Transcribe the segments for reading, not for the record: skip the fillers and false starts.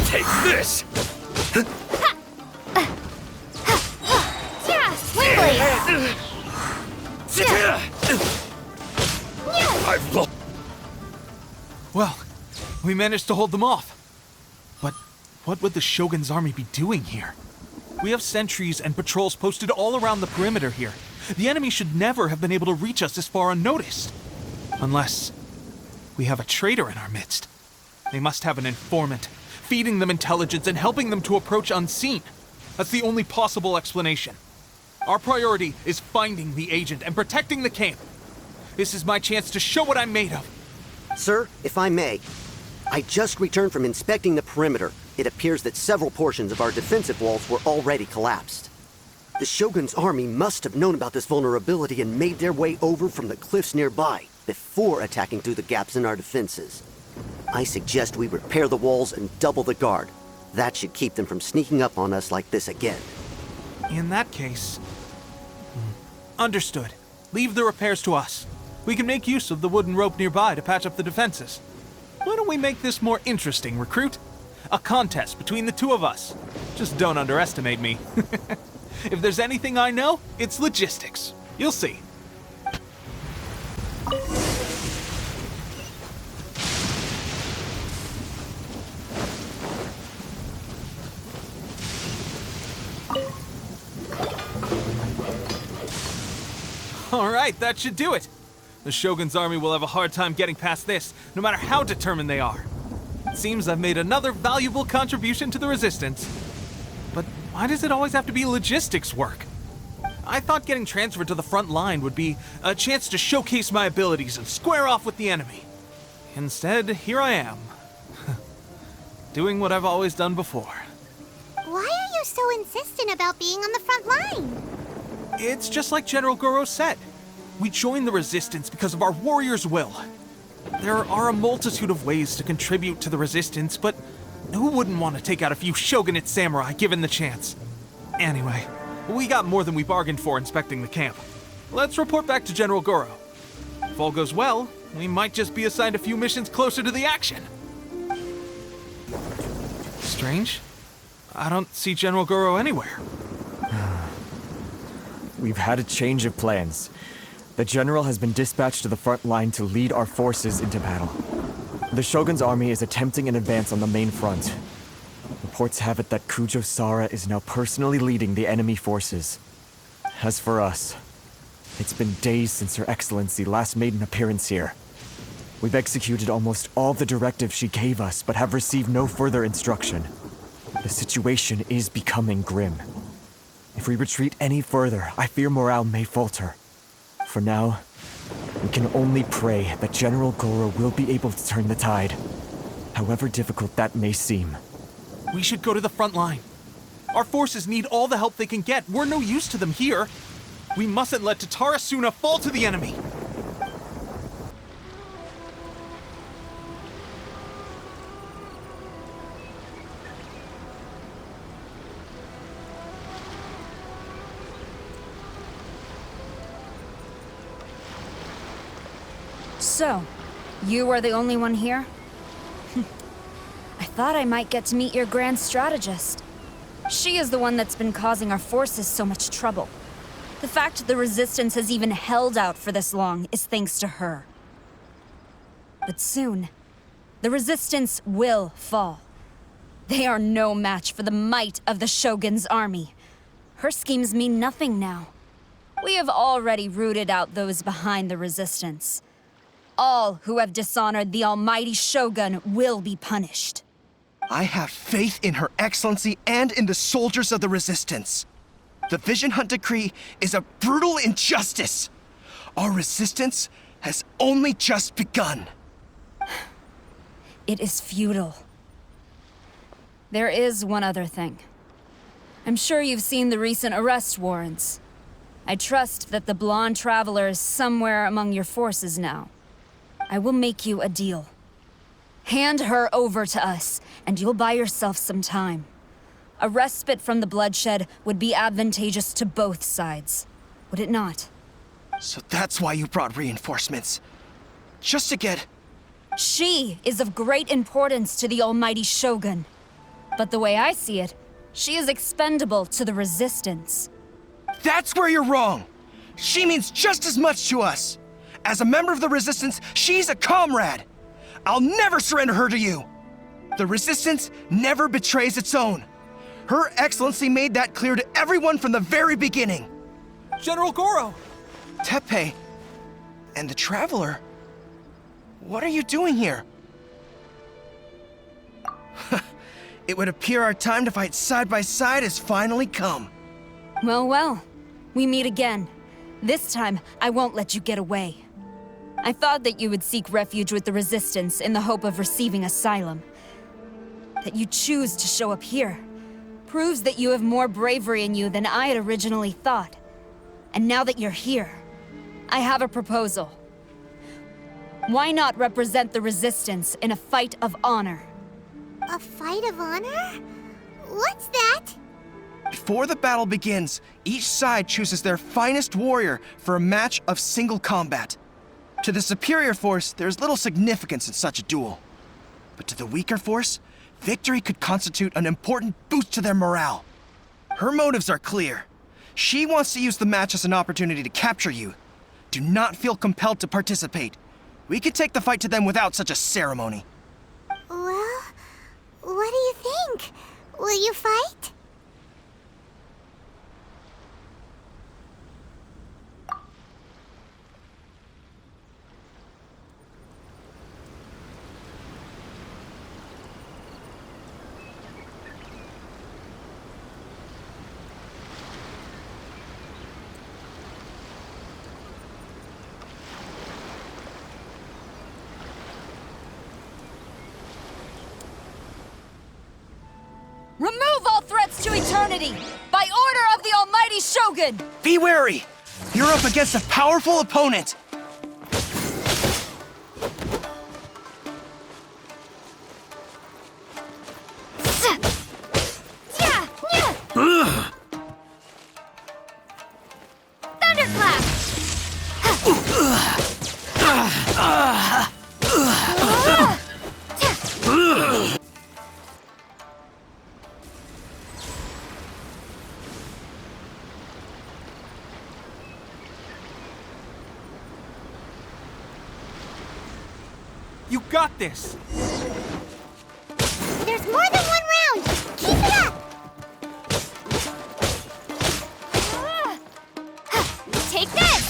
Take this! Yeah, swing blade! I've lost. Well, we managed to hold them off. But what would the Shogun's army be doing here? We have sentries and patrols posted all around the perimeter here. The enemy should never have been able to reach us this far unnoticed. Unless we have a traitor in our midst. They must have an informant, feeding them intelligence and helping them to approach unseen. That's the only possible explanation. Our priority is finding the agent and protecting the camp. This is my chance to show what I'm made of. Sir, if I may, I just returned from inspecting the perimeter. It appears that several portions of our defensive walls were already collapsed. The Shogun's army must have known about this vulnerability and made their way over from the cliffs nearby before attacking through the gaps in our defenses. I suggest we repair the walls and double the guard. That should keep them from sneaking up on us like this again. In that case... Understood. Leave the repairs to us. We can make use of the wooden rope nearby to patch up the defenses. Why don't we make this more interesting, recruit? A contest between the two of us. Just don't underestimate me. If there's anything I know, it's logistics. You'll see. All right, that should do it. The Shogun's army will have a hard time getting past this, no matter how determined they are. It seems I've made another valuable contribution to the resistance. But why does it always have to be logistics work? I thought getting transferred to the front line would be a chance to showcase my abilities and square off with the enemy. Instead, here I am. Doing what I've always done before. Why are you so insistent about being on the front line? It's just like General Goro said. We joined the resistance because of our warriors' will. There are a multitude of ways to contribute to the resistance, but who wouldn't want to take out a few shogunate samurai given the chance? Anyway, we got more than we bargained for inspecting the camp. Let's report back to General Goro. If all goes well, we might just be assigned a few missions closer to the action. Strange. I don't see General Goro anywhere. We've had a change of plans. The general has been dispatched to the front line to lead our forces into battle. The Shogun's army is attempting an advance on the main front. Reports have it that Kujo Sara is now personally leading the enemy forces. As for us, it's been days since Her Excellency last made an appearance here. We've executed almost all the directives she gave us, but have received no further instruction. The situation is becoming grim. If we retreat any further, I fear morale may falter. For now, we can only pray that General Goro will be able to turn the tide, however difficult that may seem. We should go to the front line. Our forces need all the help they can get. We're no use to them here. We mustn't let Tatarasuna fall to the enemy. So, you are the only one here? I thought I might get to meet your grand strategist. She is the one that's been causing our forces so much trouble. The fact the Resistance has even held out for this long is thanks to her. But soon, the Resistance will fall. They are no match for the might of the Shogun's army. Her schemes mean nothing now. We have already rooted out those behind the Resistance. All who have dishonored the almighty Shogun will be punished. I have faith in Her Excellency and in the soldiers of the Resistance. The Vision Hunt Decree is a brutal injustice. Our resistance has only just begun. It is futile. There is one other thing. I'm sure you've seen the recent arrest warrants. I trust that the blonde traveler is somewhere among your forces now. I will make you a deal. Hand her over to us, and you'll buy yourself some time. A respite from the bloodshed would be advantageous to both sides, would it not? So that's why you brought reinforcements. Just to get She is of great importance to the almighty Shogun. But the way I see it, she is expendable to the Resistance. That's where you're wrong. She means just as much to us. As a member of the Resistance, she's a comrade. I'll never surrender her to you. The Resistance never betrays its own. Her Excellency made that clear to everyone from the very beginning. General Goro! Teppei and the Traveler, what are you doing here? It would appear our time to fight side by side has finally come. Well, well, we meet again. This time, I won't let you get away. I thought that you would seek refuge with the Resistance in the hope of receiving asylum. That you choose to show up here proves that you have more bravery in you than I had originally thought. And now that you're here, I have a proposal. Why not represent the Resistance in a fight of honor? A fight of honor? What's that? Before the battle begins, each side chooses their finest warrior for a match of single combat. To the superior force, there's little significance in such a duel. But to the weaker force, victory could constitute an important boost to their morale. Her motives are clear. She wants to use the match as an opportunity to capture you. Do not feel compelled to participate. We could take the fight to them without such a ceremony. Well, what do you think? Will you fight? Remove all threats to eternity! By order of the almighty Shogun! Be wary! You're up against a powerful opponent! Thunderclap! You got this! There's more than one round! Keep it up! Take this!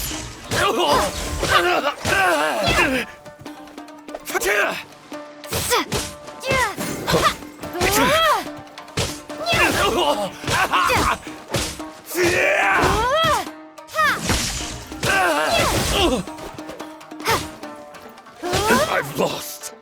I've lost.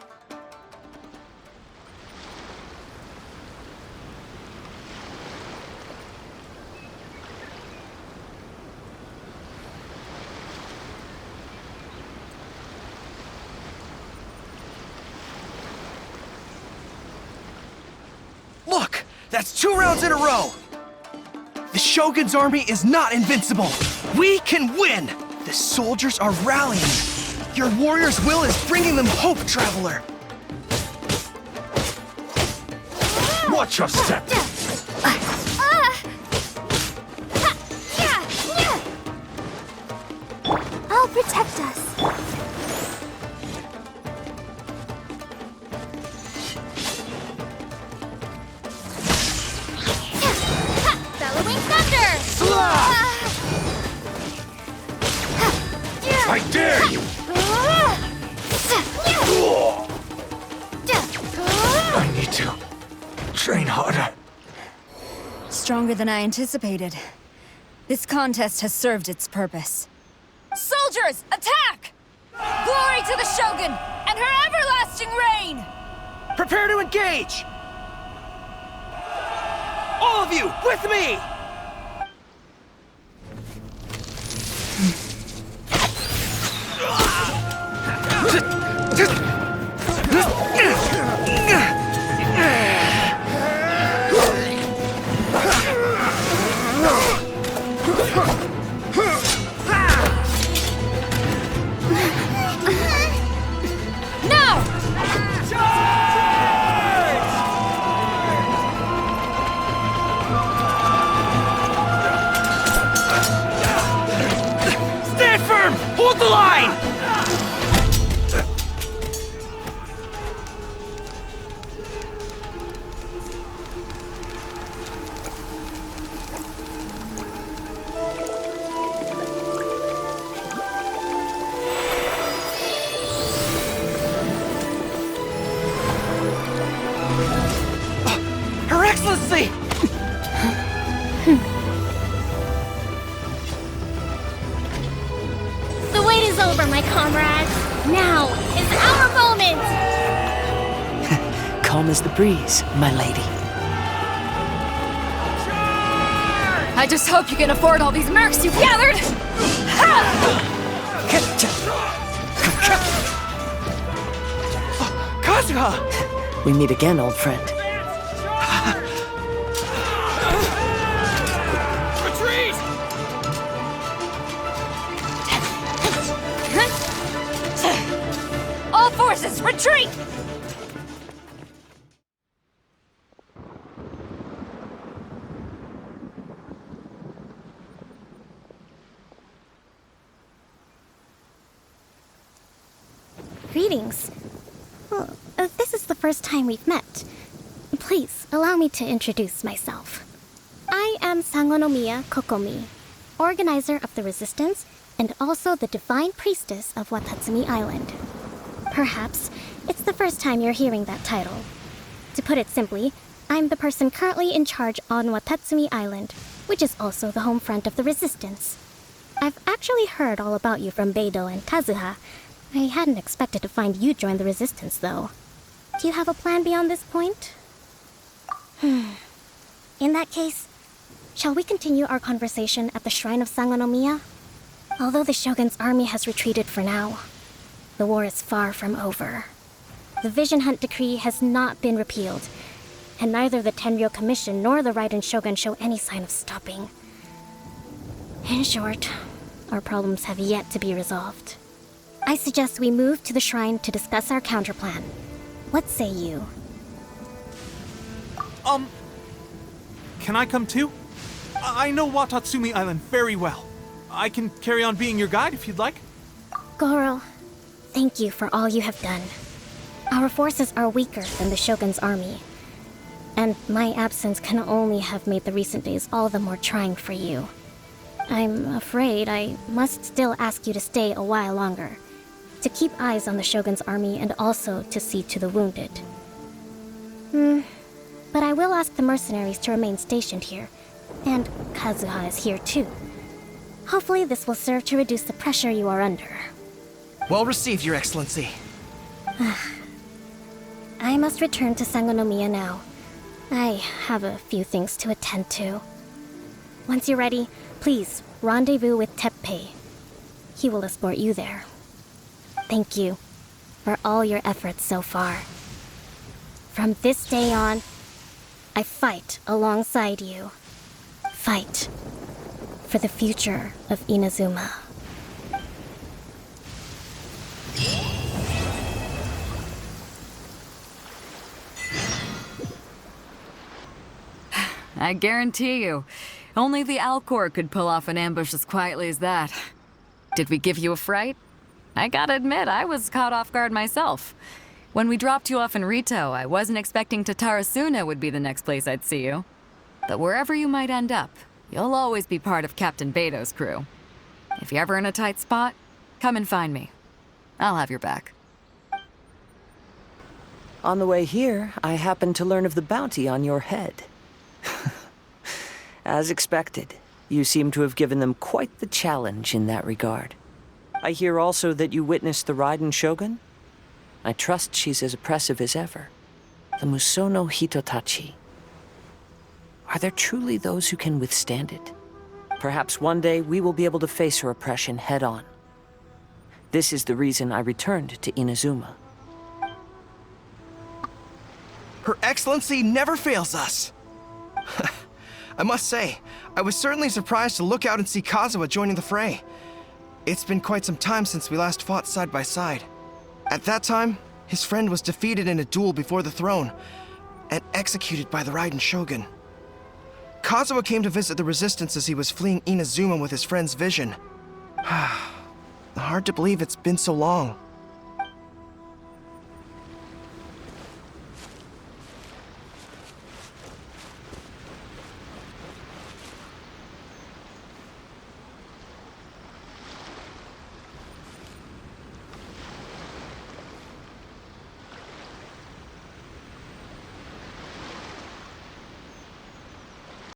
Look! That's 2 rounds in a row! The Shogun's army is not invincible! We can win! The soldiers are rallying! Your warrior's will is bringing them hope, Traveler! Watch your step. I'll protect us. Bellowing thunder! I dare you. I need to train harder. Stronger than I anticipated. This contest has served its purpose. Soldiers, attack! Glory to the Shogun and her everlasting reign! Prepare to engage! All of you, with me! Now! Now is our moment! Calm as the breeze, my lady. I just hope you can afford all these mercs you've gathered! Kazuha! We meet again, old friend. Retreat! All forces, retreat! Greetings. Well, this is the first time we've met. Please, allow me to introduce myself. I am Sangonomiya Kokomi, organizer of the Resistance and also the Divine Priestess of Watatsumi Island. Perhaps it's the first time you're hearing that title. To put it simply, I'm the person currently in charge on Watatsumi Island, which is also the home front of the Resistance. I've actually heard all about you from Beidou and Kazuha. I hadn't expected to find you join the Resistance, though. Do you have a plan beyond this point? In that case, shall we continue our conversation at the Shrine of Sangonomiya? Although the Shogun's army has retreated for now, the war is far from over. The Vision Hunt Decree has not been repealed, and neither the Tenryo Commission nor the Raiden Shogun show any sign of stopping. In short, our problems have yet to be resolved. I suggest we move to the shrine to discuss our counterplan. What say you? Can I come too? I know Watatsumi Island very well. I can carry on being your guide if you'd like. Goro, thank you for all you have done. Our forces are weaker than the Shogun's army, and my absence can only have made the recent days all the more trying for you. I'm afraid I must still ask you to stay a while longer, to keep eyes on the Shogun's army and also to see to the wounded. But I will ask the mercenaries to remain stationed here, and Kazuha is here too. Hopefully this will serve to reduce the pressure you are under. Well received, Your Excellency. I must return to Sangonomiya now. I have a few things to attend to. Once you're ready, please rendezvous with Teppei. He will escort you there. Thank you for all your efforts so far. From this day on, I fight alongside you. Fight for the future of Inazuma. I guarantee you, only the Alcor could pull off an ambush as quietly as that. Did we give you a fright? I gotta admit, I was caught off guard myself. When we dropped you off in Rito, I wasn't expecting Tatarasuna would be the next place I'd see you. But wherever you might end up, you'll always be part of Captain Beidou's crew. If you're ever in a tight spot, come and find me. I'll have your back. On the way here, I happened to learn of the bounty on your head. As expected, you seem to have given them quite the challenge in that regard. I hear also that you witnessed the Raiden Shogun? I trust she's as oppressive as ever. The Musono Hitotachi. Are there truly those who can withstand it? Perhaps one day we will be able to face her oppression head-on. This is the reason I returned to Inazuma. Her Excellency never fails us. I must say, I was certainly surprised to look out and see Kazuha joining the fray. It's been quite some time since we last fought side by side. At that time, his friend was defeated in a duel before the throne and executed by the Raiden Shogun. Kazuha came to visit the Resistance as he was fleeing Inazuma with his friend's vision. Hard to believe it's been so long.